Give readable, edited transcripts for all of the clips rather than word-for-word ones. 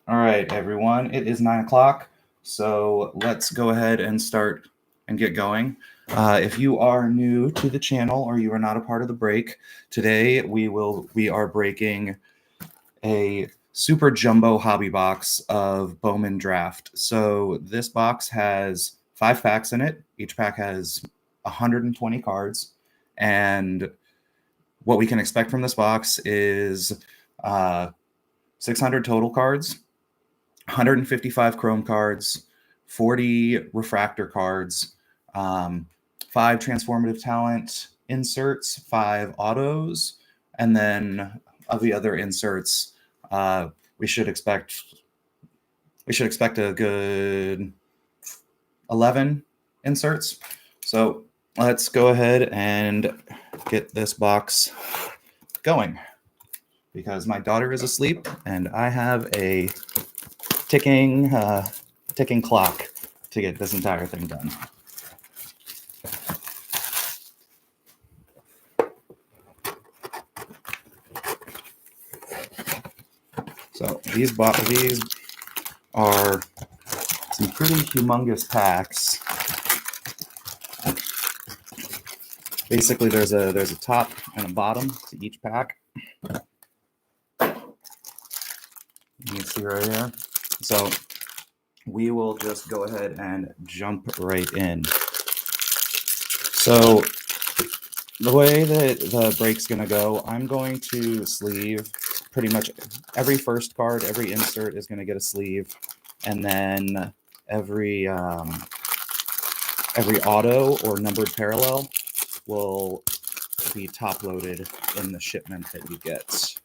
All right, everyone, it is 9 o'clock, so let's go ahead and start and get going. If you are new to the channel or you are not a part of the break, today we are breaking a super jumbo hobby box of Bowman Draft. So this box has 5 packs in it. Each pack has 120 cards, and what we can expect from this box is 600 total cards, 155 chrome cards, 40 refractor cards, 5 transformative talent inserts, 5 autos, and then of the other inserts, we should expect a good 11 inserts. So let's go ahead and get this box going, because my daughter is asleep and I have a ticking clock to get this entire thing done. So these are some pretty humongous packs. Basically, there's a top and a bottom to each pack. You can see right here. So we will just go ahead and jump right in. So the way that the break's going to go, I'm going to sleeve pretty much every first card. Every insert is going to get a sleeve, and then every auto or numbered parallel will be top loaded in the shipment that you get.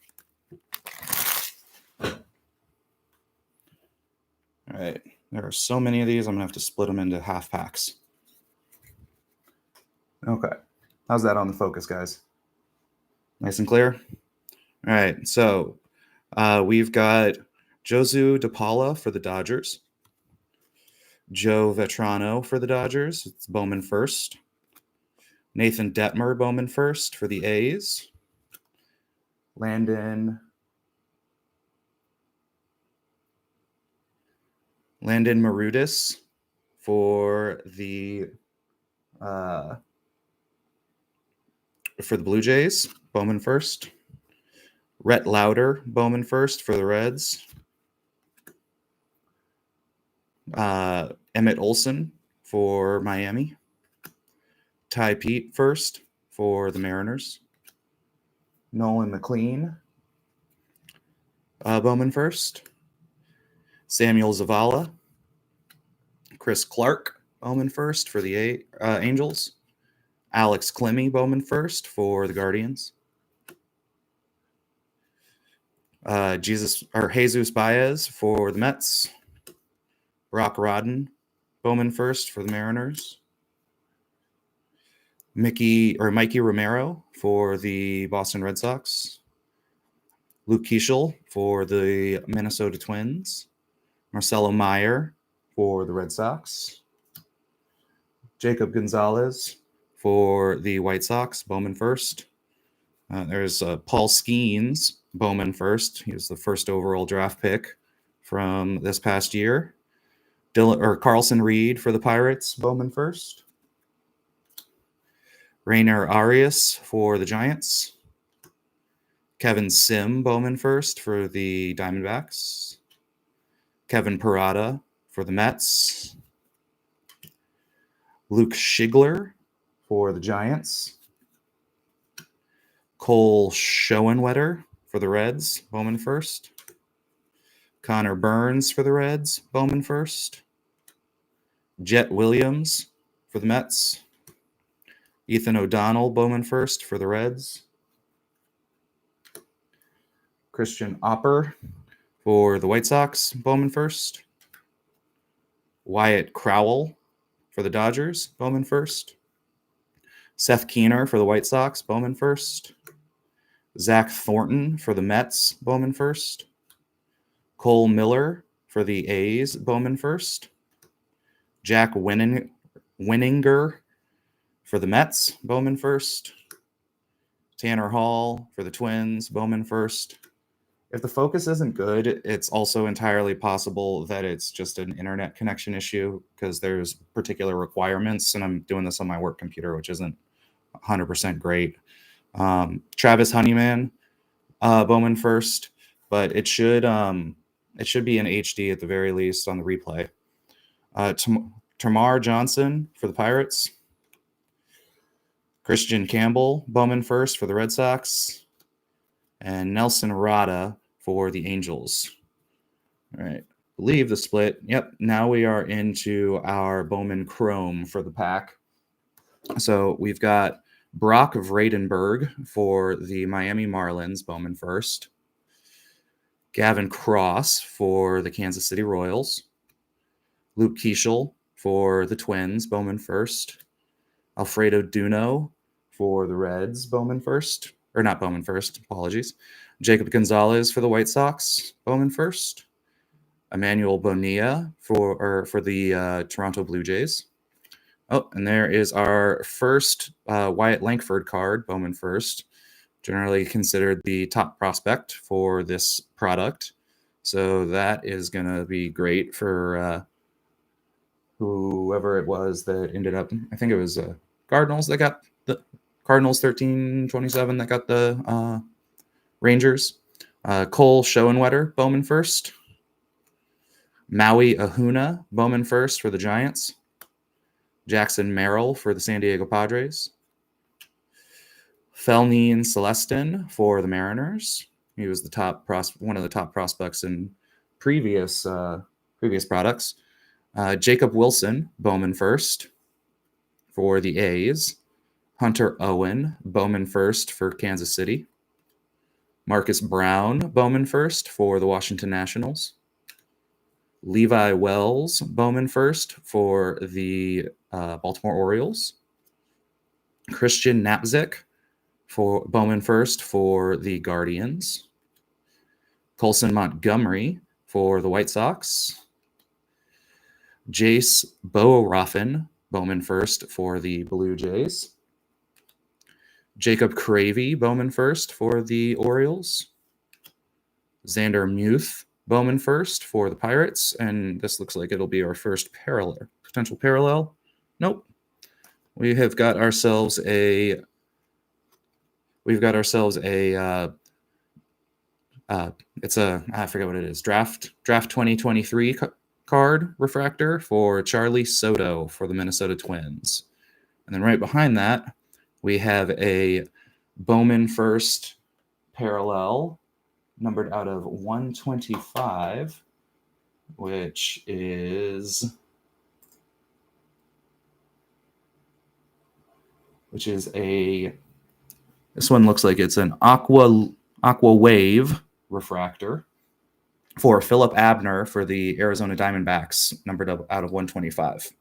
All right, there are so many of these, I'm gonna have to split them into half packs. Okay, how's that on the focus, guys? Nice and clear? All right, so we've got Josu DePaula for the Dodgers, Joe Vetrano for the Dodgers, it's Bowman first, Nathan Detmer, Bowman first for the A's, Landon Marudis for the Blue Jays, Bowman first. Rhett Lauder, Bowman first for the Reds. Emmett Olson for Miami. Ty Pete first for the Mariners. Nolan McLean, Bowman first. Samuel Zavala. Chris Clark, Bowman first for the Angels. Alex Clemmy, Bowman first for the Guardians. Jesus Baez for the Mets. Brock Rodden, Bowman first for the Mariners. Mikey Romero for the Boston Red Sox. Luke Keeschel for the Minnesota Twins. Marcelo Meyer for the Red Sox. Jacob Gonzalez for the White Sox, Bowman first. There's Paul Skeens, Bowman first. He was the first overall draft pick from this past year. Carlson Reed for the Pirates, Bowman first. Rainer Arias for the Giants. Kevin Sim, Bowman first for the Diamondbacks. Kevin Parada for the Mets. Luke Schigler for the Giants. Cole Schoenwetter for the Reds, Bowman first. Connor Burns for the Reds, Bowman first. Jet Williams for the Mets. Ethan O'Donnell, Bowman first for the Reds. Christian Opper for the White Sox, Bowman first. Wyatt Crowell for the Dodgers, Bowman first. Seth Keener for the White Sox, Bowman first. Zach Thornton for the Mets, Bowman first. Cole Miller for the A's, Bowman first. Jack Winninger for the Mets, Bowman first. Tanner Hall for the Twins, Bowman first. If the focus isn't good, it's also entirely possible that it's just an internet connection issue because there's particular requirements, and I'm doing this on my work computer, which isn't 100% great. Travis Honeyman, Bowman first, but it should be in HD at the very least on the replay. Tamar Johnson for the Pirates. Christian Campbell, Bowman first for the Red Sox. And Nelson Rada for the Angels. All right. Believe the split. Yep. Now we are into our Bowman Chrome for the pack. So we've got Brock Vradenberg for the Miami Marlins, Bowman first. Gavin Cross for the Kansas City Royals. Luke Keeschel for the Twins, Bowman first. Alfredo Duno for the Reds, Bowman first. Or not Bowman first, apologies. Jacob Gonzalez for the White Sox, Bowman first. Emmanuel Bonilla for the Toronto Blue Jays. Oh, and there is our first Wyatt Langford card, Bowman first. Generally considered the top prospect for this product. So that is going to be great for whoever it was that ended up, I think it was Cardinals that got the Cardinals 13-27 that got the Rangers. Cole Schoenwetter, Bowman first. Maui Ahuna, Bowman first for the Giants. Jackson Merrill for the San Diego Padres. Felnine Celestin for the Mariners. He was one of the top prospects in previous products. Jacob Wilson, Bowman first for the A's. Hunter Owen, Bowman first for Kansas City. Marcus Brown, Bowman first for the Washington Nationals. Levi Wells, Bowman first for the Baltimore Orioles. Christian Knapzik for Bowman first for the Guardians. Colson Montgomery for the White Sox. Jace Boeraffen, Bowman first for the Blue Jays. Jacob Cravey, Bowman first for the Orioles. Xander Muth, Bowman first for the Pirates, and this looks like it'll be our first potential parallel. Nope. We have got ourselves a it's a, I forget what it is, draft 2023 card refractor for Charlie Soto for the Minnesota Twins. And then right behind that, we have a Bowman first parallel numbered out of 125, which is this one looks like it's an aqua wave refractor for Philip Abner for the Arizona Diamondbacks, numbered out of 125.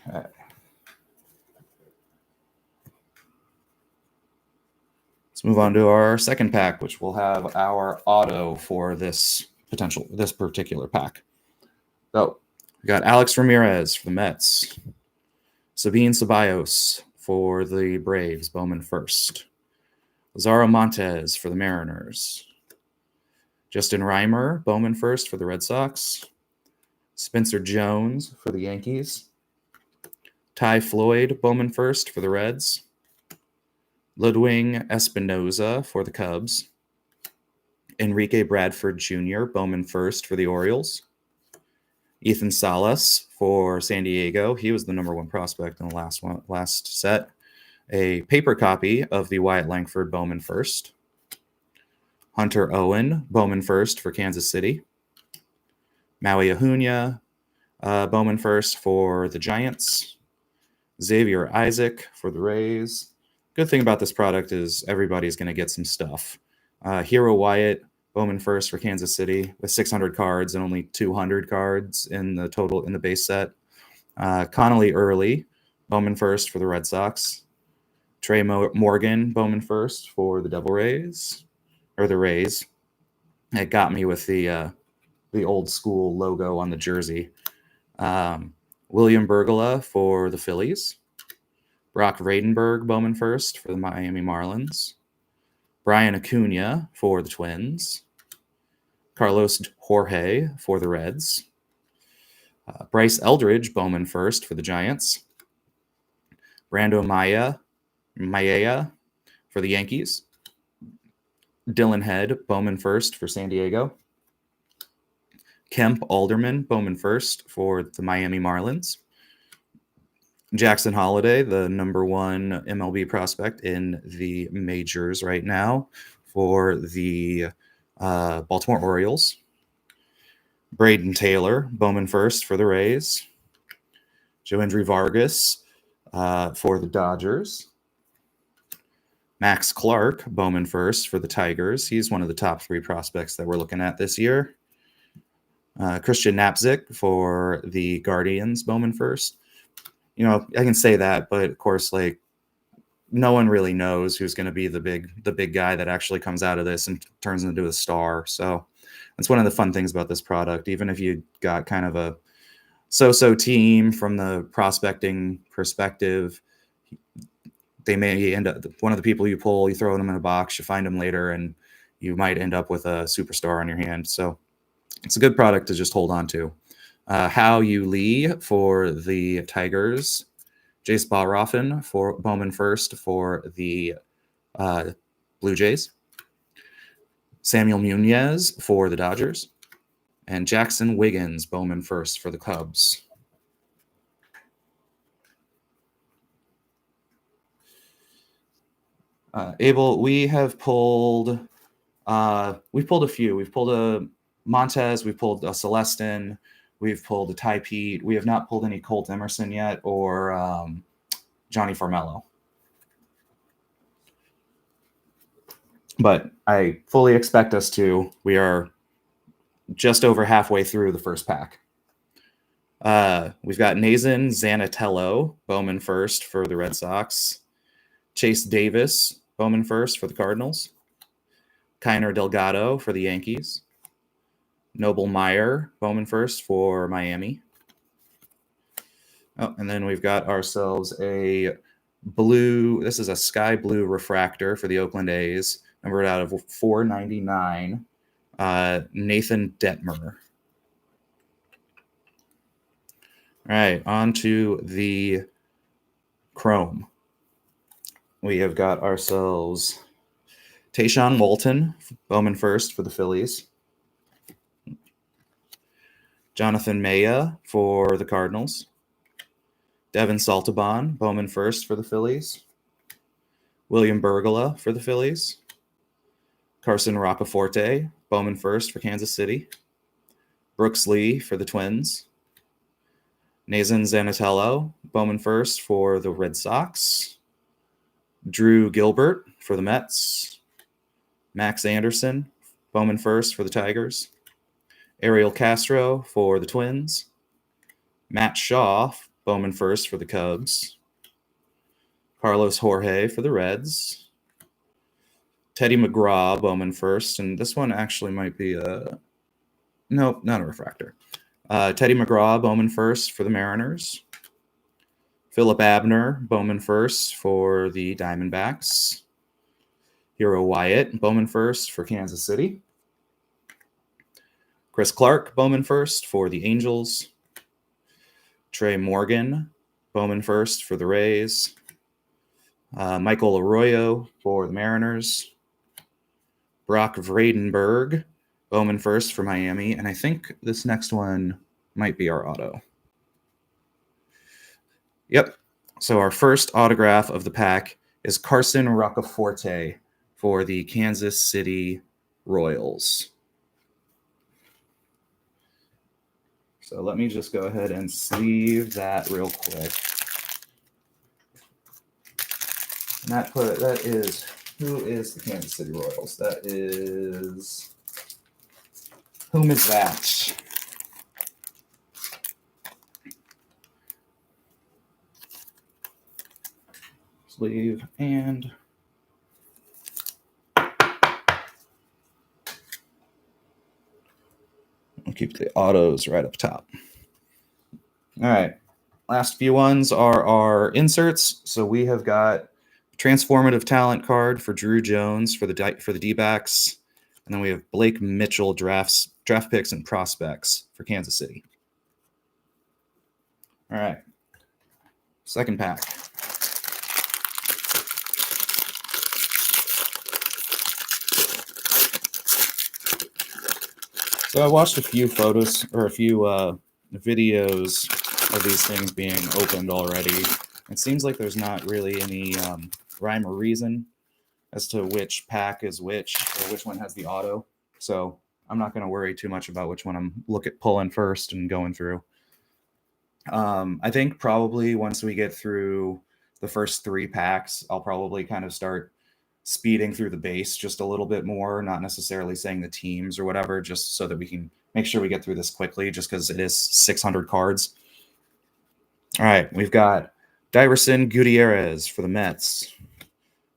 Okay. Let's move on to our second pack, which will have our auto for this particular pack. So we got Alex Ramirez for the Mets. Sabine Ceballos for the Braves, Bowman first. Lazaro Montes for the Mariners. Justin Reimer, Bowman first for the Red Sox. Spencer Jones for the Yankees. Ty Floyd, Bowman first for the Reds. Ludwig Espinoza for the Cubs. Enrique Bradford Jr., Bowman first for the Orioles. Ethan Salas for San Diego. He was the number one prospect in the last set. A paper copy of the Wyatt Langford Bowman first. Hunter Owen, Bowman first for Kansas City. Maui Ahuna, Bowman first for the Giants. Xavier Isaac for the Rays. Good thing about this product is everybody's going to get some stuff. Hero Wyatt, Bowman first for Kansas City with 600 cards and only 200 cards in the total in the base set. Connolly Early, Bowman first for the Red Sox. Trey Morgan, Bowman first for the Rays. It got me with the old school logo on the jersey. William Bergola for the Phillies. Brock Vradenberg, Bowman first for the Miami Marlins. Brian Acuna for the Twins. Carlos Jorge for the Reds. Bryce Eldridge, Bowman first for the Giants. Brando Mayea for the Yankees. Dylan Head, Bowman first for San Diego. Kemp Alderman, Bowman first for the Miami Marlins. Jackson Holliday, the #1 MLB prospect in the majors right now for the Baltimore Orioles. Braden Taylor, Bowman first for the Rays. Joendry Vargas for the Dodgers. Max Clark, Bowman first for the Tigers. He's one of the top 3 prospects that we're looking at this year. Christian Knapzik for the Guardians, Bowman first. You know, I can say that, but of course, like, no one really knows who's going to be the big guy that actually comes out of this and turns into a star. So that's one of the fun things about this product. Even if you got kind of a so-so team from the prospecting perspective, they may end up, one of the people you pull, you throw them in a box, you find them later, and you might end up with a superstar on your hand. So it's a good product to just hold on to. Hao Yu Lee for the Tigers. Jace Baurofen for Bowman first for the Blue Jays. Samuel Munez for the Dodgers. And Jackson Wiggins, Bowman first for the Cubs. Abel, we have pulled we've pulled a few. We've pulled a Montez, we've pulled a Celestin, we've pulled a Ty Pete. We have not pulled any Colt Emerson yet or Johnny Farmello. But I fully expect us to. We are just over halfway through the first pack. We've got Nazan Zanatello, Bowman first for the Red Sox. Chase Davis, Bowman first for the Cardinals. Kiner Delgado for the Yankees. Noble Meyer, Bowman first for Miami. Oh, and then we've got ourselves a blue, this is a sky blue refractor for the Oakland A's, numbered out of 499, Nathan Detmer. All right, on to the Chrome. We have got ourselves Tayshaun Walton, Bowman first for the Phillies. Jonathan Maya for the Cardinals. Devin Saltabon, Bowman first for the Phillies. William Bergola for the Phillies. Carson Roccaforte, Bowman first for Kansas City. Brooks Lee for the Twins. Nazan Zanatello, Bowman first for the Red Sox. Drew Gilbert for the Mets. Max Anderson, Bowman first for the Tigers. Ariel Castro for the Twins. Matt Shaw, Bowman first for the Cubs. Carlos Jorge for the Reds. Teddy McGraw, Bowman first. And this one actually might be a... Nope, not a refractor. Teddy McGraw, Bowman first for the Mariners. Philip Abner, Bowman first for the Diamondbacks. Hero Wyatt, Bowman first for Kansas City. Chris Clark, Bowman first for the Angels. Trey Morgan, Bowman first for the Rays. Michael Arroyo for the Mariners. Brock Vradenberg, Bowman first for Miami. And I think this next one might be our auto. Yep. So our first autograph of the pack is Carson Roccaforte for the Kansas City Royals. So let me just go ahead and sleeve that real quick. And that is, who is the Kansas City Royals? That is, whom is that? Sleeve and we'll keep the autos right up top. All right. Last few ones are our inserts. So we have got Transformative talent card for Drew Jones for the D-backs. And then we have Blake Mitchell draft picks and prospects for Kansas City. All right. Second pack. So I watched a few photos or a few videos of these things being opened already. It seems like there's not really any rhyme or reason as to which pack is which or which one has the auto. So I'm not going to worry too much about which one I'm pulling first and going through. I think probably once we get through the first 3 packs, I'll probably kind of start speeding through the base just a little bit more, not necessarily saying the teams or whatever, just so that we can make sure we get through this quickly, just because it is 600 cards. All right, we've got Diverson Gutierrez for the Mets.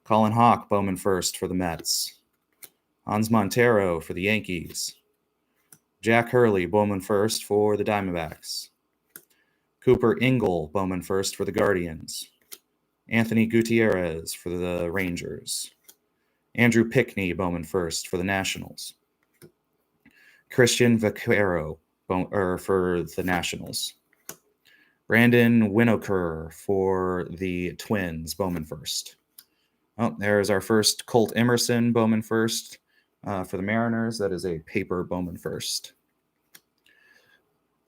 Colin Hawk, Bowman first for the Mets. Hans Montero for the Yankees. Jack Hurley, Bowman first for the Diamondbacks. Cooper Ingle, Bowman first for the Guardians. Anthony Gutierrez for the Rangers. Andrew Pickney, Bowman first for the Nationals. Christian Vaquero for the Nationals. Brandon Winokur for the Twins, Bowman first. Oh, there's our first Colt Emerson, Bowman first for the Mariners. That is a paper Bowman first.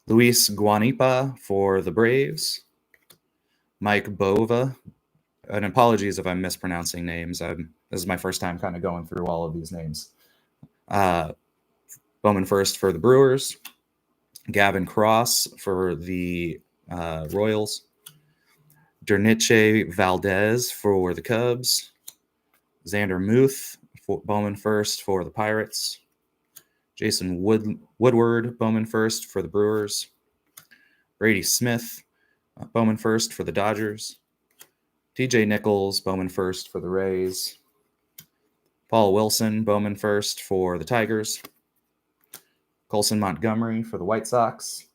Luis Guanipa for the Braves. Mike Bova. And apologies if I'm mispronouncing names. This is my first time kind of going through all of these names. Bowman first for the Brewers. Gavin Cross for the Royals. Derniche Valdez for the Cubs. Xander Muth, Bowman first for the Pirates. Jason Woodward, Bowman first for the Brewers. Brady Smith, Bowman first for the Dodgers. TJ Nichols, Bowman first for the Rays. Paul Wilson, Bowman first for the Tigers. Colson Montgomery for the White Sox.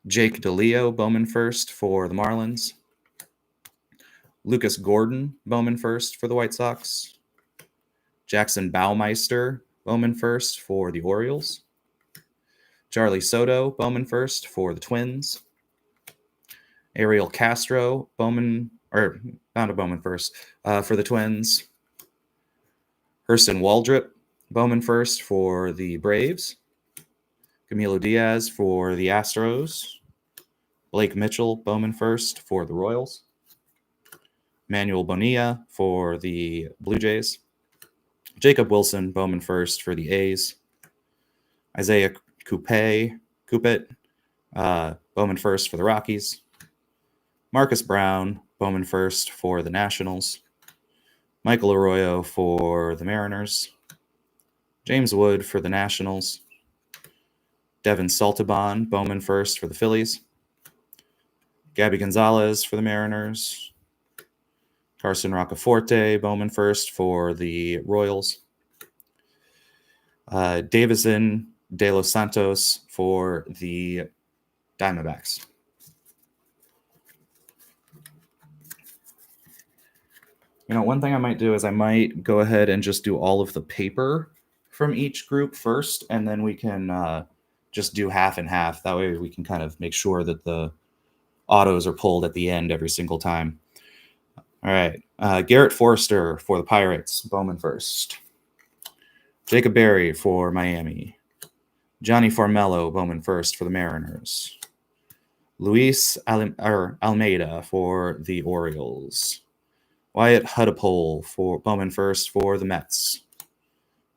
Jake DeLeo, Bowman first for the Marlins. Lucas Gordon, Bowman first for the White Sox. Jackson Baumeister, Bowman first for the Orioles. Charlie Soto, Bowman first for the Twins. Ariel Castro, Bowman first for the Twins. Hurston Waldrop, Bowman first for the Braves. Camilo Diaz for the Astros. Blake Mitchell, Bowman first for the Royals. Manuel Bonilla for the Blue Jays. Jacob Wilson, Bowman first for the A's. Isaiah Coupet, Bowman first for the Rockies. Marcus Brown, Bowman first for the Nationals. Michael Arroyo for the Mariners. James Wood for the Nationals. Devin Saltaban, Bowman first for the Phillies. Gabby Gonzalez for the Mariners. Carson Roccaforte, Bowman first for the Royals. Davison De Los Santos for the Diamondbacks. One thing I might do is I might go ahead and just do all of the paper from each group first, and then we can just do half and half. That way we can kind of make sure that the autos are pulled at the end every single time. All right. Garrett Forrester for the Pirates, Bowman first. Jacob Berry for Miami. Johnny Formello, Bowman first for the Mariners. Luis Almeida for the Orioles. Wyatt Huddapole for Bowman first for the Mets.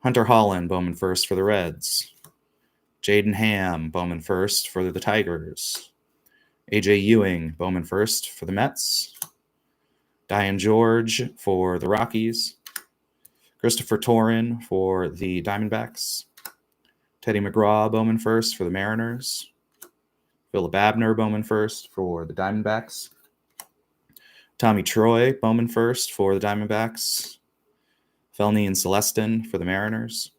Hunter Holland, Bowman first for the Reds. Jaden Ham, Bowman first for the Tigers. AJ Ewing, Bowman first for the Mets. Diane George for the Rockies. Christopher Torin for the Diamondbacks. Teddy McGraw, Bowman first for the Mariners. Philip Abner, Bowman first for the Diamondbacks. Tommy Troy, Bowman first for the Diamondbacks. Felny and Celestin for the Mariners.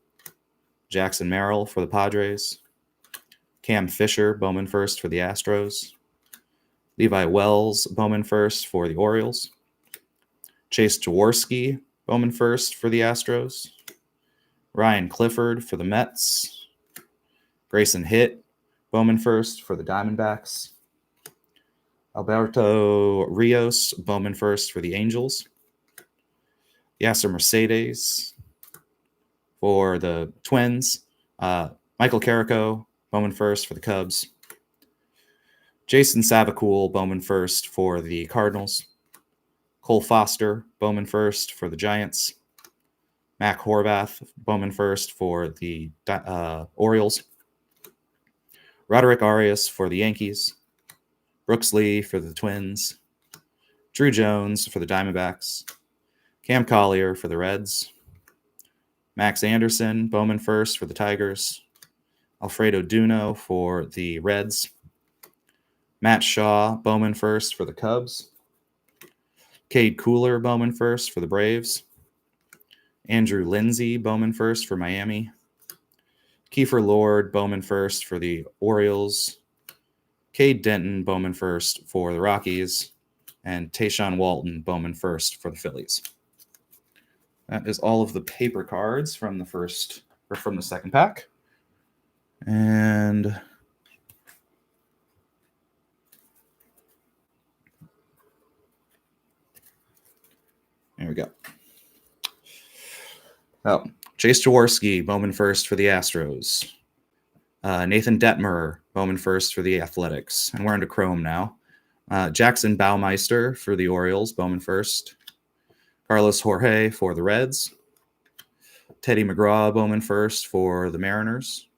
Jackson Merrill for the Padres. Cam Fisher, Bowman first for the Astros. Levi Wells, Bowman first for the Orioles. Chase Jaworski, Bowman first for the Astros. Ryan Clifford for the Mets. Grayson Hitt, Bowman first for the Diamondbacks. Alberto Rios, Bowman first for the Angels. Yasser Mercedes for the Twins. Michael Carrico, Bowman first for the Cubs. Jason Savacool, Bowman first for the Cardinals. Cole Foster, Bowman first for the Giants. Mac Horvath, Bowman first for the Orioles. Roderick Arias for the Yankees. Brooks Lee for the Twins. Drew Jones for the Diamondbacks. Cam Collier for the Reds. Max Anderson, Bowman first for the Tigers. Alfredo Duno for the Reds. Matt Shaw, Bowman first for the Cubs. Cade Cooler, Bowman first for the Braves. Andrew Lindsay, Bowman first for Miami. Kiefer Lord, Bowman first for the Orioles. Cade Denton, Bowman first for the Rockies. And Tayshaun Walton, Bowman first for the Phillies. That is all of the paper cards from the second pack. And there we go. Oh, Chase Jaworski, Bowman first for the Astros. Nathan Detmer, Bowman first for the Athletics. And we're into Chrome now. Jackson Baumeister for the Orioles, Bowman first. Carlos Jorge for the Reds. Teddy McGraw, Bowman first for the Mariners.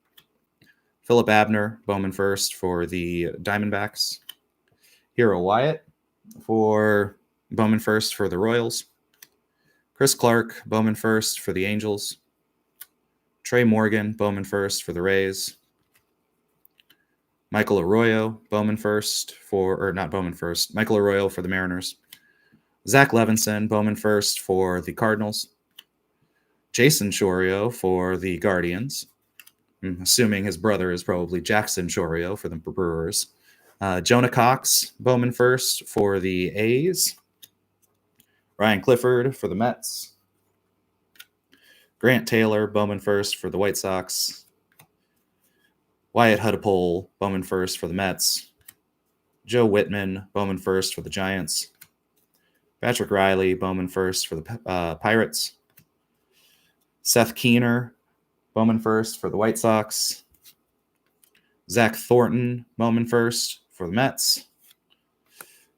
Philip Abner, Bowman first for the Diamondbacks. Hero Wyatt for Bowman first for the Royals. Chris Clark, Bowman first for the Angels. Trey Morgan, Bowman first for the Rays. Michael Arroyo, Bowman first Michael Arroyo for the Mariners. Zach Levinson, Bowman first for the Cardinals. Jason Chorio for the Guardians. I'm assuming his brother is probably Jackson Chorio for the Brewers. Jonah Cox, Bowman first for the A's. Ryan Clifford for the Mets. Grant Taylor, Bowman first for the White Sox. Wyatt Huddapole, Bowman first for the Mets. Joe Whitman, Bowman first for the Giants. Patrick Riley, Bowman first for the Pirates. Seth Keener, Bowman first for the White Sox. Zach Thornton, Bowman first for the Mets.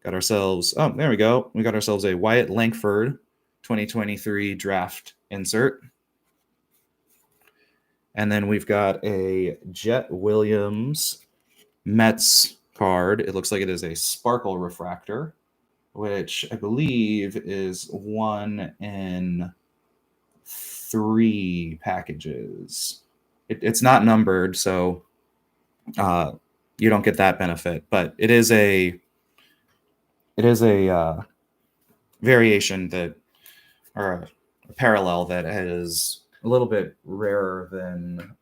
There we go. We got ourselves a Wyatt Langford 2023 draft insert. And then we've got a Jet Williams Mets card. It looks like it is a sparkle refractor, which I believe is 1 in 3 packages. It's not numbered, so you don't get that benefit. But it is a variation or a parallel that is a little bit rarer than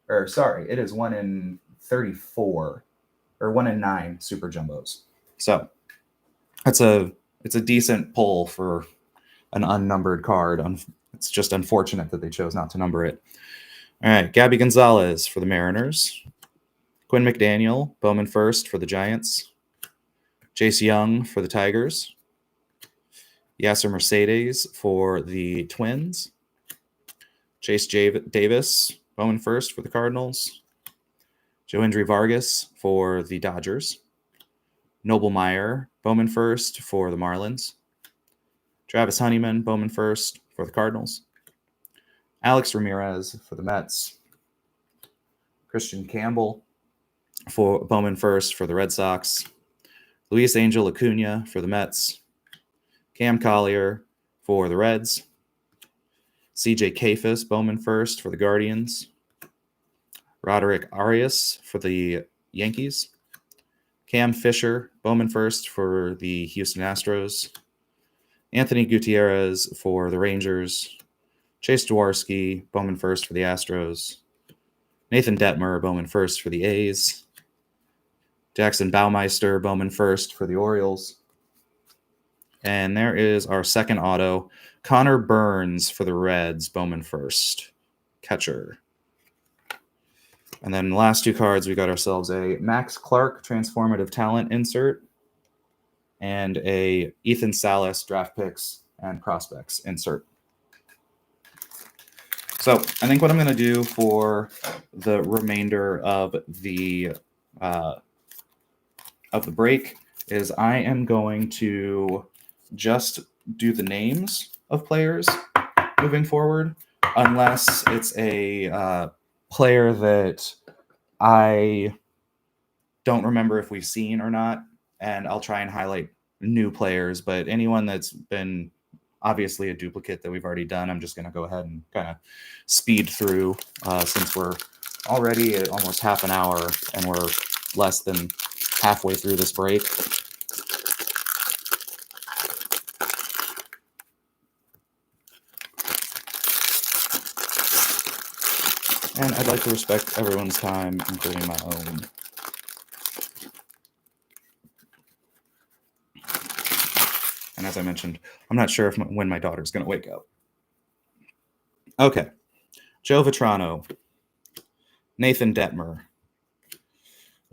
it is 1 in 34 or 1 in 9 super jumbos. So it's a decent pull for an unnumbered card. It's just unfortunate that they chose not to number it. All right, Gabby Gonzalez for the Mariners. Quinn McDaniel, Bowman first for the Giants. Jace Young for the Tigers. Yasser Mercedes for the Twins. Chase Davis, Bowman first for the Cardinals. Joendry Vargas for the Dodgers. Noble Meyer, Bowman first for the Marlins. Travis Honeyman, Bowman first for the Cardinals. Alex Ramirez for the Mets. Christian Campbell for Bowman first for the Red Sox. Luis Angel Acuna for the Mets. Cam Collier for the Reds. CJ Kayfus, Bowman first for the Guardians. Roderick Arias for the Yankees. Cam Fisher, Bowman first for the Houston Astros. Anthony Gutierrez for the Rangers. Chase Jaworski, Bowman first for the Astros. Nathan Detmer, Bowman first for the A's. Jackson Baumeister, Bowman first for the Orioles. And there is our second auto. Connor Burns for the Reds, Bowman first. Catcher. And then the last two cards, we got ourselves a Max Clark Transformative Talent insert and a Ethan Salas Draft Picks and Prospects insert. So I think what I'm going to do for the remainder of the break is I am going to just do the names of players moving forward, unless it's a player that I don't remember if we've seen or not, and I'll try and highlight new players. But anyone that's been obviously a duplicate that we've already done, I'm just going to go ahead and kind of speed through since we're already at almost half an hour and we're less than halfway through this break. And I'd like to respect everyone's time, including my own. And as I mentioned, I'm not sure when my daughter's going to wake up. Okay. Joe Vitrano, Nathan Detmer,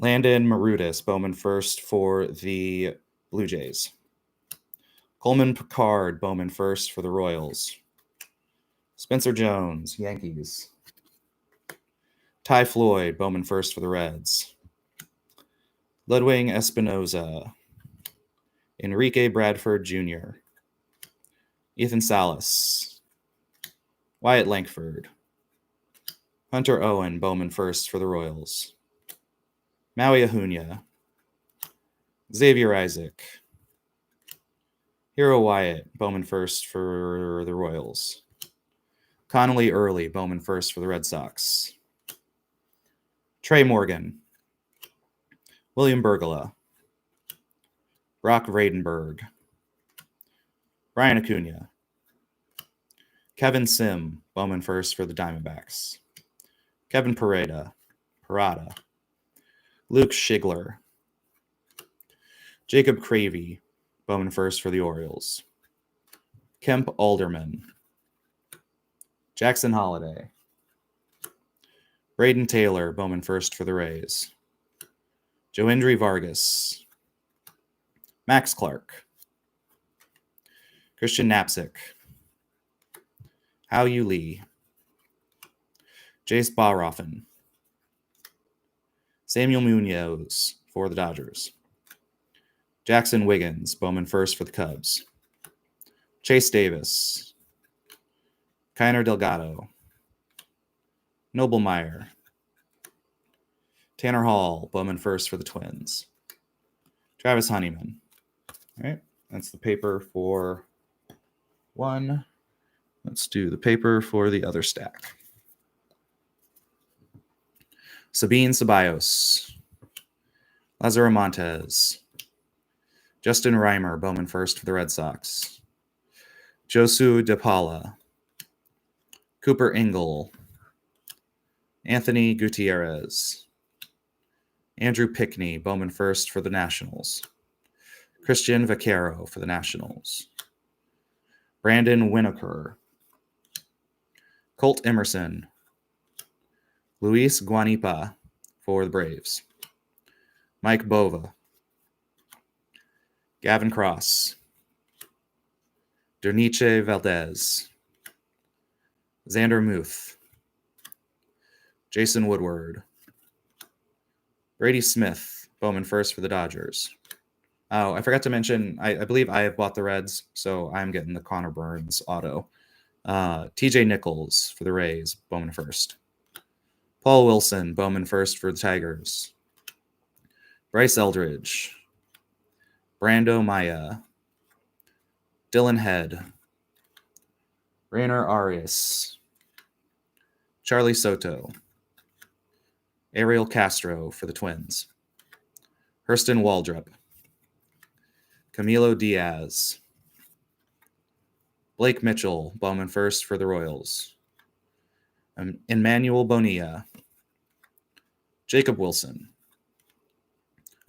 Landon Marudis, Bowman first for the Blue Jays. Coleman Picard, Bowman first for the Royals. Spencer Jones, Yankees. Ty Floyd, Bowman first for the Reds. Ludwig Espinoza, Enrique Bradford Jr., Ethan Salas, Wyatt Langford, Hunter Owen, Bowman first for the Royals. Maui Ahunya, Xavier Isaac, Hero Wyatt, Bowman first for the Royals. Connolly Early, Bowman first for the Red Sox. Trey Morgan, William Bergola, Brock Vradenberg, Brian Acuna, Kevin Sim, Bowman first for the Diamondbacks. Kevin Parada, Luke Schigler, Jacob Cravey, Bowman first for the Orioles. Kemp Alderman, Jackson Holiday, Braden Taylor, Bowman first for the Rays. Joendry Vargas, Max Clark, Christian Knapsick, Hao Yu Lee, Jace Baroffin, Samuel Munoz for the Dodgers. Jackson Wiggins, Bowman first for the Cubs. Chase Davis, Kiner Delgado, Noble Meyer, Tanner Hall, Bowman first for the Twins. Travis Honeyman. All right, that's the paper for one. Let's do the paper for the other stack. Sabine Ceballos, Lazaro Montes, Justin Reimer, Bowman first for the Red Sox. Josu DePaula, Cooper Ingle, Anthony Gutierrez, Andrew Pickney, Bowman first for the Nationals. Christian Vaquero for the Nationals. Brandon Winokur, Colt Emerson, Luis Guanipa for the Braves. Mike Bova, Gavin Cross, Derniche Valdez, Xander Muth, Jason Woodward, Brady Smith, Bowman first for the Dodgers. Oh, I forgot to mention, I believe I have bought the Reds, so I'm getting the Connor Burns auto. TJ Nichols for the Rays, Bowman first. Paul Wilson, Bowman first for the Tigers. Bryce Eldridge, Brando Maya, Dylan Head, Rainer Arias, Charlie Soto, Ariel Castro for the Twins. Hurston Waldrop, Camilo Diaz, Blake Mitchell, Bowman first for the Royals. Emmanuel Bonilla, Jacob Wilson,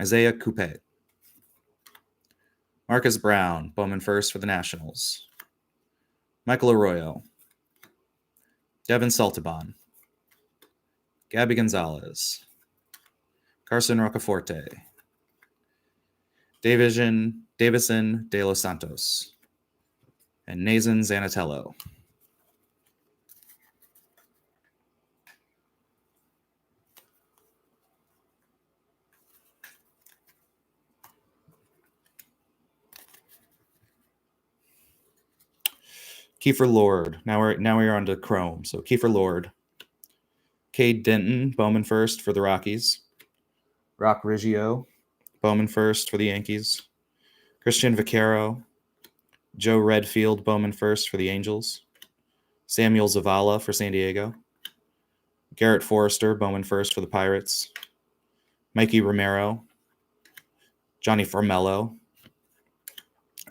Isaiah Coupe, Marcus Brown, Bowman first for the Nationals. Michael Arroyo. Devin Saltaban. Gabby Gonzalez. Carson Rocaforte. Davison De Los Santos. And Nazan Zanatello. Kiefer Lord. Now we're on to Chrome. So Kiefer Lord. Cade Denton, Bowman first for the Rockies. Rock Riggio, Bowman first for the Yankees. Christian Vaquero. Joe Redfield, Bowman first for the Angels. Samuel Zavala for San Diego. Garrett Forrester, Bowman first for the Pirates. Mikey Romero. Johnny Formello.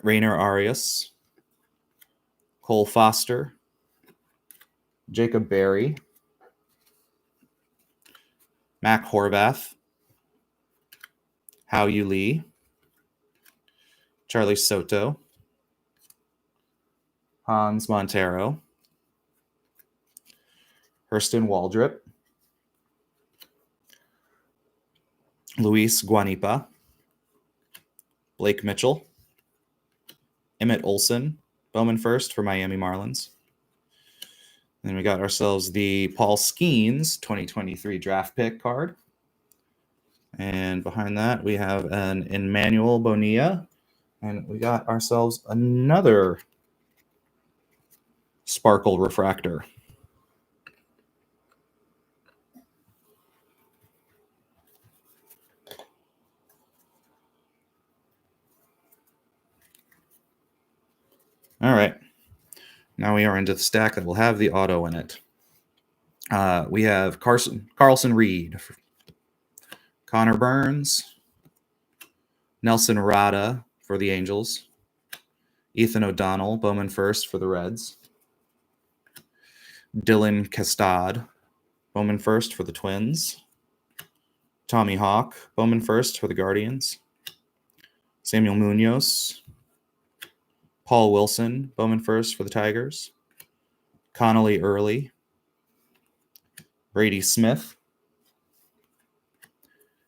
Rainer Arias. Cole Foster. Jacob Berry. Mac Horvath. Hao Yu Lee. Charlie Soto. Hans Montero. Hurston Waldrop. Luis Guanipa. Blake Mitchell. Emmett Olson, Bowman first for Miami Marlins. And then we got ourselves the Paul Skeens 2023 draft pick card. And behind that, we have an Emmanuel Bonilla. And we got ourselves another Sparkle Refractor. All right. Now we are into the stack that will have the auto in it. We have Carlson Reed, Connor Burns, Nelson Rada for the Angels, Ethan O'Donnell, Bowman first for the Reds, Dylan Castad, Bowman first for the Twins, Tommy Hawk, Bowman first for the Guardians, Samuel Munoz, Paul Wilson, Bowman first for the Tigers, Connolly Early, Brady Smith,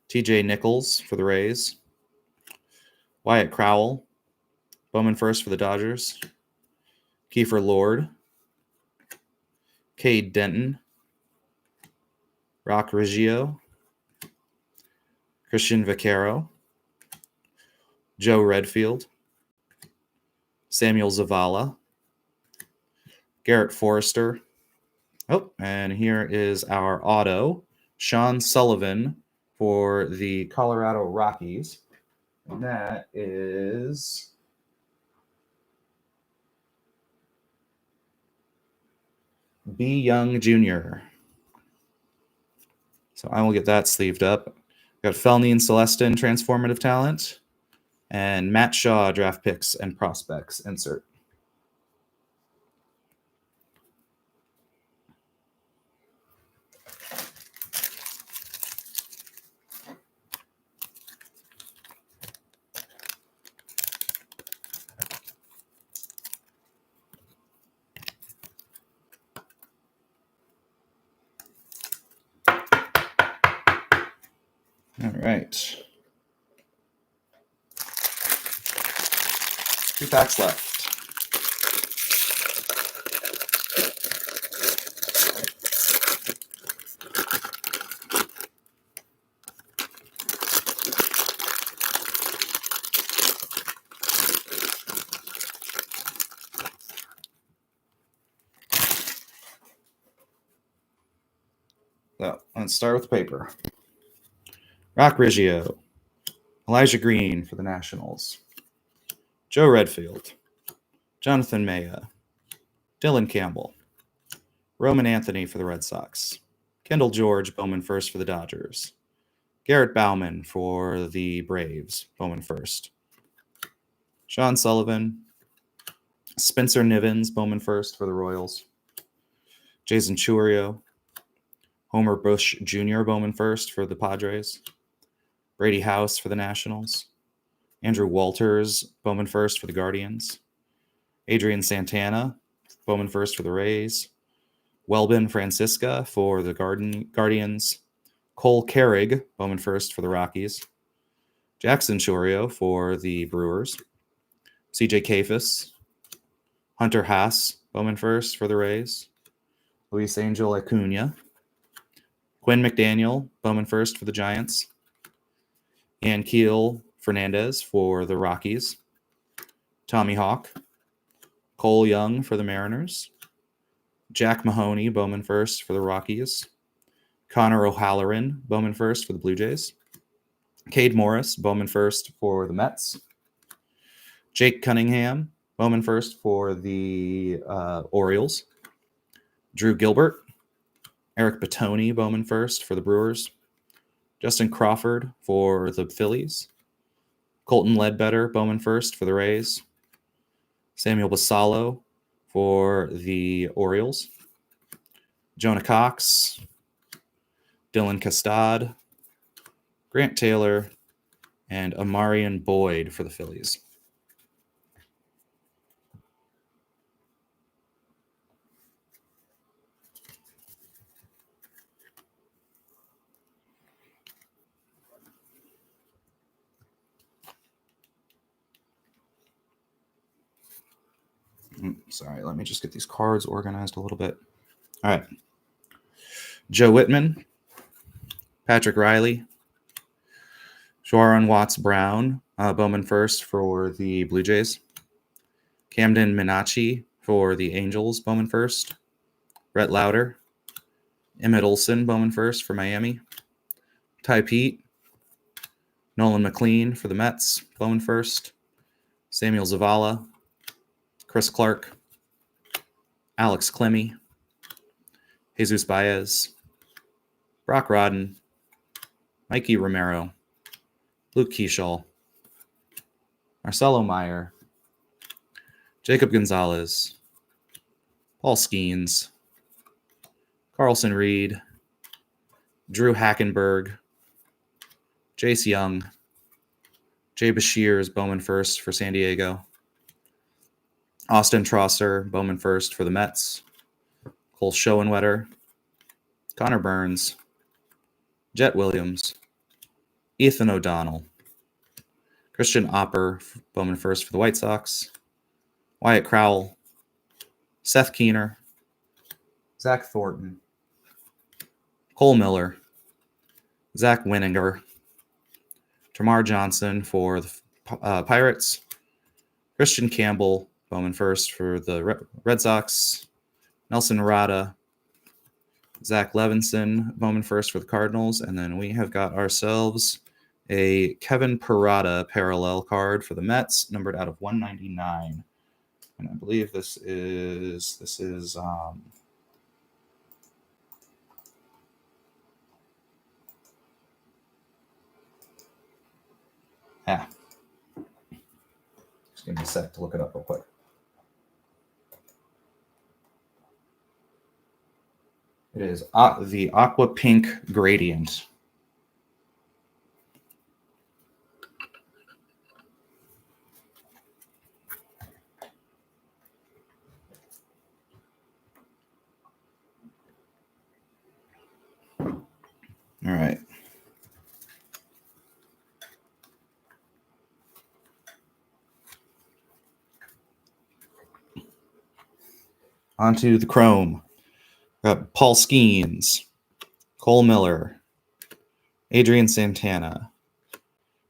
TJ Nichols for the Rays, Wyatt Crowell, Bowman first for the Dodgers, Kiefer Lord, Cade Denton, Rock Riggio, Christian Vaquero, Joe Redfield, Samuel Zavala, Garrett Forrester. Oh, and here is our auto, Sean Sullivan for the Colorado Rockies. And that is B. Young Jr. So I will get that sleeved up. Got Felny and Celestin, Transformative Talent, and Matt Shaw, Draft Picks and Prospects, insert. All right. 2 packs left. So let's start with paper. Rock Riggio, Elijah Green for the Nationals, Joe Redfield, Jonathan Maya, Dylan Campbell, Roman Anthony for the Red Sox, Kendall George, Bowman first for the Dodgers, Garrett Bowman for the Braves, Bowman first, Sean Sullivan, Spencer Nivens, Bowman first for the Royals, Jason Churio, Homer Bush Jr., Bowman first for the Padres, Brady House for the Nationals, Andrew Walters, Bowman first for the Guardians. Adrian Santana, Bowman first for the Rays. Welbin Francisca for the Guardians. Cole Carrig, Bowman first for the Rockies. Jackson Chourio for the Brewers. CJ Kafis. Hunter Haas, Bowman first for the Rays. Luis Angel Acuna. Quinn McDaniel, Bowman first for the Giants. Ankiel Fernandez for the Rockies. Tommy Hawk. Cole Young for the Mariners. Jack Mahoney, Bowman first for the Rockies. Connor O'Halloran, Bowman first for the Blue Jays. Cade Morris, Bowman first for the Mets. Jake Cunningham, Bowman first for the Orioles. Drew Gilbert. Eric Batoni, Bowman first for the Brewers. Justin Crawford for the Phillies. Colton Ledbetter, Bowman first for the Rays. Samuel Basallo for the Orioles. Jonah Cox. Dylan Castad. Grant Taylor. And Amarian Boyd for the Phillies. Sorry, let me just get these cards organized a little bit. All right. Joe Whitman, Patrick Riley, Sharon Watts Brown, Bowman first for the Blue Jays. Camden Minacci for the Angels, Bowman first. Rhett Lauder. Emmett Olson, Bowman first for Miami. Ty Pete. Nolan McLean for the Mets, Bowman first. Samuel Zavala. Chris Clark. Alex Clemmy. Jesus Baez. Brock Rodden. Mikey Romero. Luke Keeschall. Marcelo Meyer. Jacob Gonzalez. Paul Skeens. Carlson Reed. Drew Hackenberg. Jace Young. Jay Bashir is Bowman first for San Diego. Austin Trosser, Bowman first for the Mets. Cole Schoenwetter. Connor Burns. Jet Williams. Ethan O'Donnell. Christian Opper, Bowman first for the White Sox. Wyatt Crowell. Seth Keener. Zach Thornton. Cole Miller. Zach Winninger. Tamar Johnson for the Pirates. Christian Campbell, Bowman first for the Red Sox. Nelson Rada. Zach Levinson, Bowman first for the Cardinals. And then we have got ourselves a Kevin Parada parallel card for the Mets, numbered out of 199. And I believe this is just give me a sec to look it up real quick. It is the Aqua Pink Gradient. All right. Onto the Chrome. Got Paul Skeens, Cole Miller, Adrian Santana,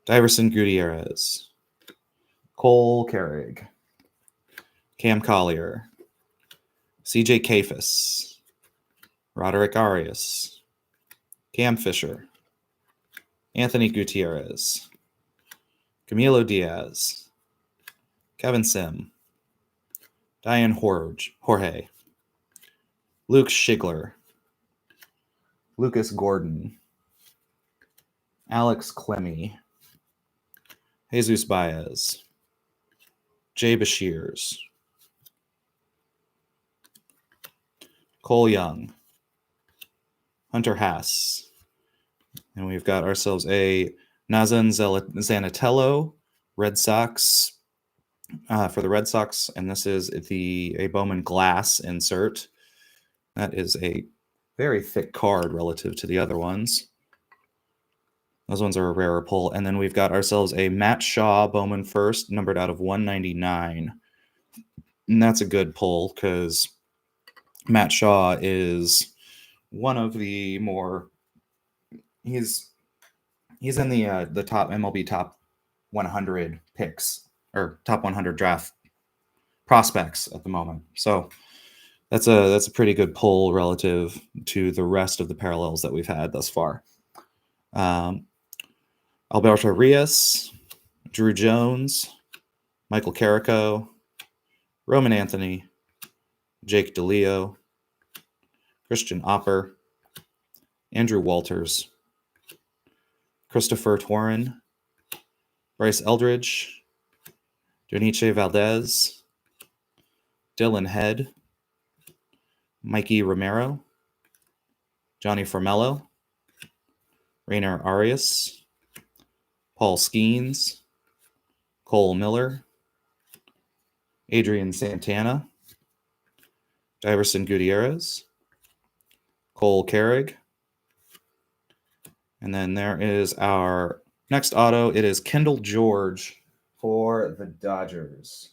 Diverson Gutierrez, Cole Carrig, Cam Collier, CJ Kafis, Roderick Arias, Cam Fisher, Anthony Gutierrez, Camilo Diaz, Kevin Sim, Diane Jorge, Luke Schigler, Lucas Gordon, Alex Clemmy, Jesus Baez, Jay Bashirs, Cole Young, Hunter Haas, and we've got ourselves a Nazan Zanatello Red Sox for the Red Sox, and this is a Bowman glass insert. That is a very thick card relative to the other ones. Those ones are a rarer pull. And then we've got ourselves a Matt Shaw Bowman first, numbered out of 199. And that's a good pull because Matt Shaw is one of the more he's in the top MLB top 100 picks or top 100 draft prospects at the moment. So that's a pretty good pull relative to the rest of the parallels that we've had thus far. Alberto Rios, Drew Jones, Michael Carrico, Roman Anthony, Jake DeLeo, Christian Opper, Andrew Walters, Christopher Tworin, Bryce Eldridge, Joniche Valdez, Dylan Head, Mikey Romero, Johnny Formello, Rainer Arias, Paul Skeens, Cole Miller, Adrian Santana, Diverson Gutierrez, Cole Carrig, and then there is our next auto. It is Kendall George for the Dodgers.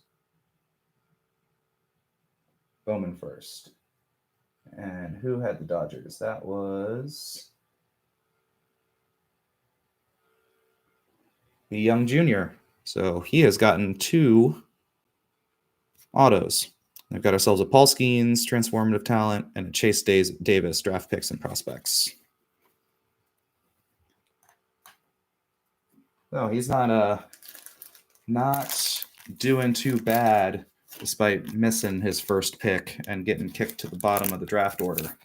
Bowman first. And who had the Dodgers? That was the Young Jr. So he has gotten 2 autos. We've got ourselves a Paul Skeens, transformative talent, and a Chase Davis, draft picks and prospects. No, he's not doing too bad despite missing his first pick and getting kicked to the bottom of the draft order.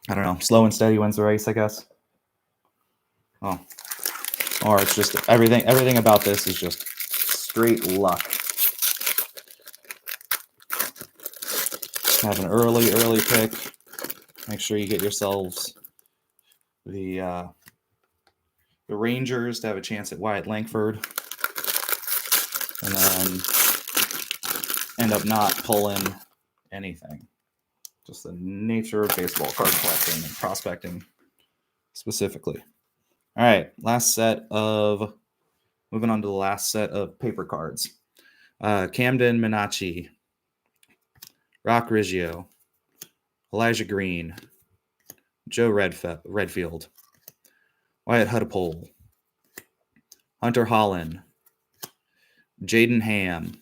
I don't know. Slow and steady wins the race, I guess. Oh. Or it's just everything about this is just straight luck. Have an early pick. Make sure you get yourselves the Rangers to have a chance at Wyatt Langford. And then end up not pulling anything. Just the nature of baseball card collecting and prospecting specifically. All right, moving on to the last set of paper cards. Camden Minacci, Rock Riggio, Elijah Green, Joe Redfield, Wyatt Huddapole, Hunter Holland, Jaden Ham,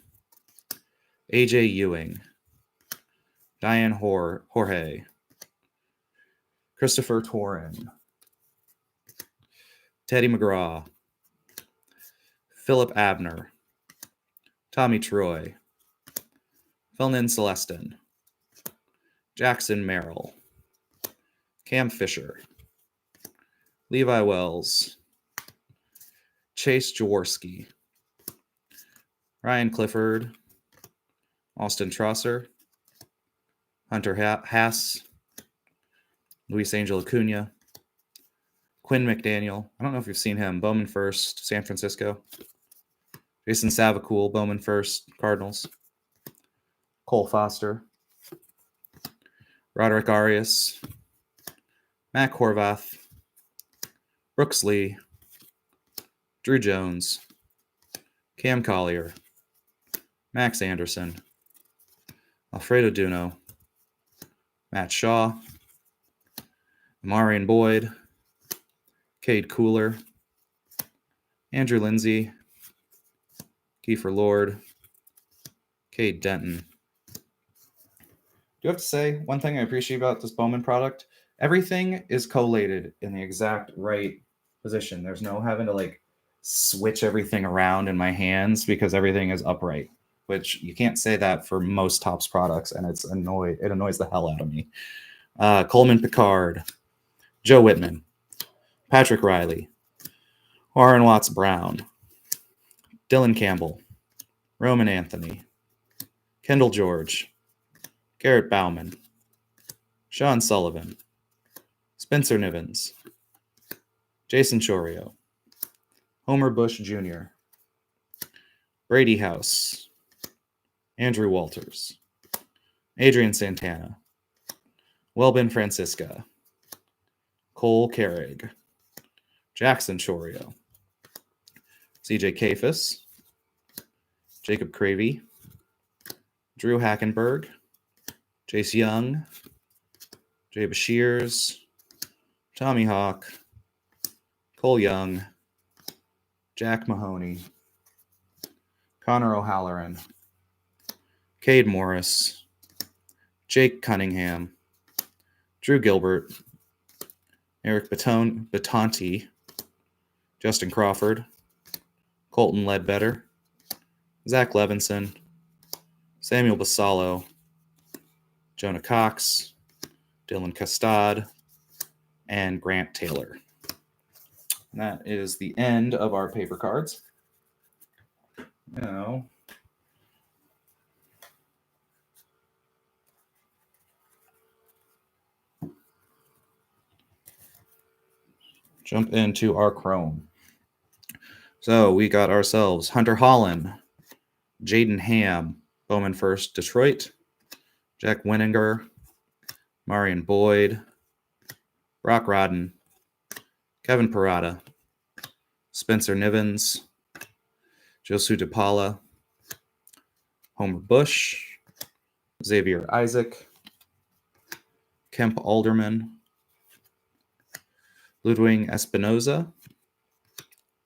AJ Ewing, Diane Jorge, Christopher Tworin, Teddy McGraw, Philip Abner, Tommy Troy, Felnin Celestin, Jackson Merrill, Cam Fisher, Levi Wells, Chase Jaworski, Ryan Clifford, Austin Trosser, Hunter Haas, Luis Angel Acuna, Quinn McDaniel. I don't know if you've seen him. Bowman first, San Francisco. Jason Savacool, Bowman first, Cardinals. Cole Foster, Roderick Arias, Matt Horvath, Brooks Lee, Drew Jones, Cam Collier, Max Anderson, Alfredo Duno, Matt Shaw, Marion Boyd, Cade Cooler, Andrew Lindsay, Kiefer Lord, Cade Denton. Do you have to say one thing I appreciate about this Bowman product? Everything is collated in the exact right position. There's no having to switch everything around in my hands because everything is upright, which you can't say that for most Topps products, and it annoys the hell out of me. Coleman Pickard, Joe Whitman, Patrick Riley, Warren Watts Brown, Dylan Campbell, Roman Anthony, Kendall George, Garrett Bauman, Sean Sullivan, Spencer Nivens, Jason Chorio, Homer Bush Jr., Brady House, Andrew Walters, Adrian Santana, Welbin Francisca, Cole Carrig, Jackson Chorio, CJ Kafis, Jacob Cravey, Drew Hackenberg, Jace Young, Jay Bashirs, Tommy Hawk, Cole Young, Jack Mahoney, Connor O'Halloran, Cade Morris, Jake Cunningham, Drew Gilbert, Eric Batonti, Justin Crawford, Colton Ledbetter, Zach Levinson, Samuel Basallo, Jonah Cox, Dylan Custad, and Grant Taylor. And that is the end of our paper cards. Now, jump into our Chrome. So we got ourselves Hunter Holland, Jaden Ham, Bowman First Detroit, Jack Winninger, Marion Boyd, Brock Rodden, Kevin Parada, Spencer Nivens, Josu DePaula, Homer Bush, Xavier Isaac, Kemp Alderman, Ludwig Espinoza,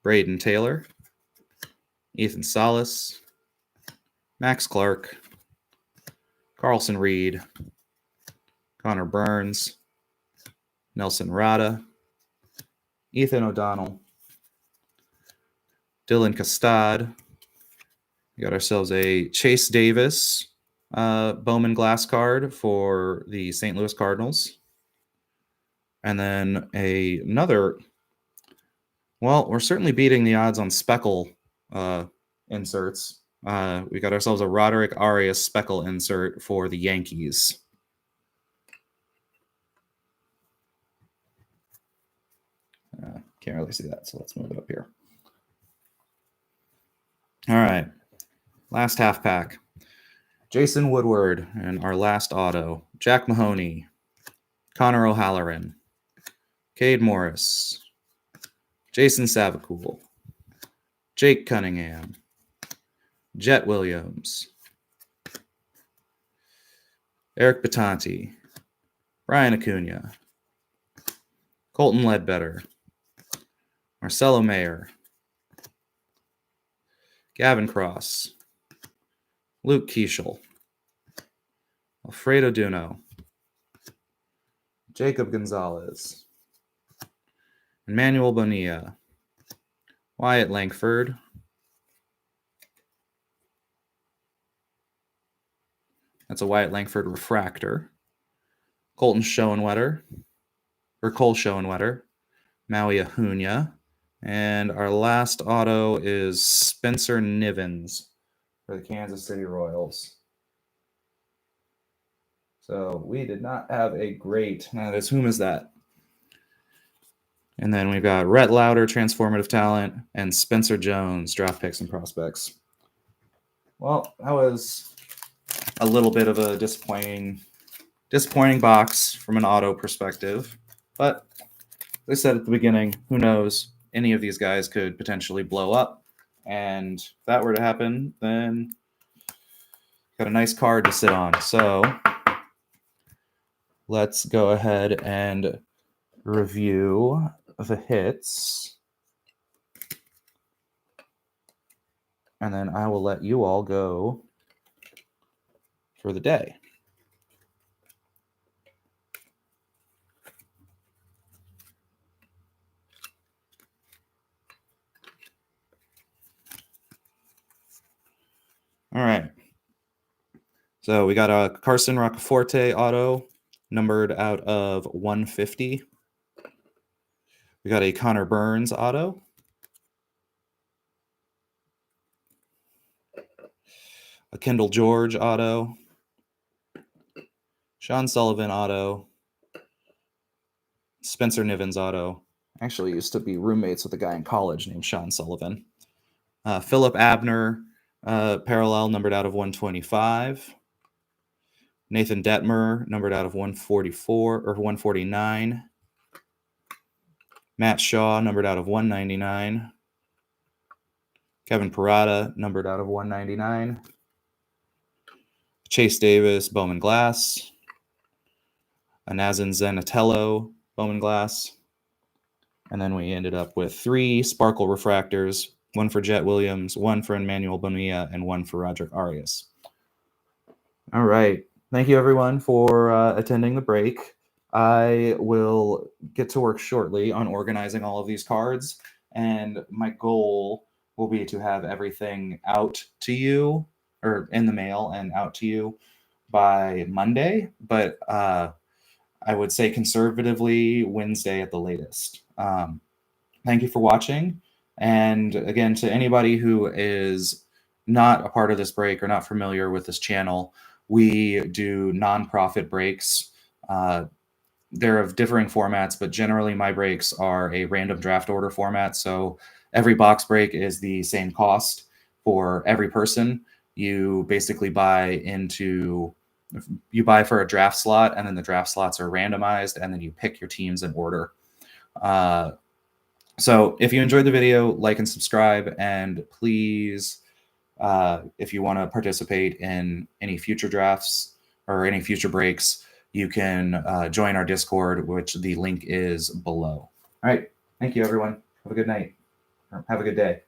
Braden Taylor, Ethan Salas, Max Clark, Carlson Reed, Connor Burns, Nelson Rada, Ethan O'Donnell, Dylan Custad. We got ourselves a Chase Davis Bowman glass card for the St. Louis Cardinals. And then another, well, we're certainly beating the odds on speckle inserts. We got ourselves a Roderick Arias speckle insert for the Yankees. Can't really see that, so let's move it up here. All right, last half pack. Jason Woodward and our last auto. Jack Mahoney, Connor O'Halloran, Cade Morris, Jason Savacool, Jake Cunningham, Jet Williams, Eric Batanti, Brian Acuna, Colton Ledbetter, Marcelo Mayer, Gavin Cross, Luke Keeschel, Alfredo Duno, Jacob Gonzalez, Emmanuel Bonilla, Wyatt Langford, that's a Wyatt Langford refractor, Cole Schoenwetter, Maui Ahunya, and our last auto is Spencer Nivens for the Kansas City Royals. So we did not have a great, whom is that? And then we've got Rhett Lauder, transformative talent, and Spencer Jones, draft picks and prospects. Well, that was a little bit of a disappointing box from an auto perspective. But as I said at the beginning, who knows? Any of these guys could potentially blow up. And if that were to happen, then got a nice card to sit on. So let's go ahead and review the hits. And then I will let you all go for the day. All right. So we got a Carson Roccaforte auto, numbered out of 150. We got a Connor Burns auto. A Kendall George auto. Sean Sullivan auto. Spencer Niven's auto. Actually used to be roommates with a guy in college named Sean Sullivan. Philip Abner, parallel, numbered out of 125. Nathan Detmer, numbered out of 144 or 149. Matt Shaw, numbered out of 199. Kevin Parada, numbered out of 199. Chase Davis, Bowman Glass. Anazin Zanatello, Bowman Glass. And then we ended up with 3 Sparkle Refractors, 1 for Jet Williams, 1 for Emmanuel Bonilla, and 1 for Roderick Arias. All right. Thank you, everyone, for attending the break. I will get to work shortly on organizing all of these cards, and my goal will be to have everything out to you, or in the mail and out to you by Monday, but I would say conservatively Wednesday at the latest. Thank you for watching. And again, to anybody who is not a part of this break or not familiar with this channel, we do nonprofit breaks. They're of differing formats, but generally my breaks are a random draft order format. So every box break is the same cost for every person. You basically buy for a draft slot, and then the draft slots are randomized, and then you pick your teams in order. So if you enjoyed the video, like and subscribe, and please, if you want to participate in any future drafts or any future breaks, you can join our Discord, which the link is below. All right. Thank you, everyone. Have a good night. Or have a good day.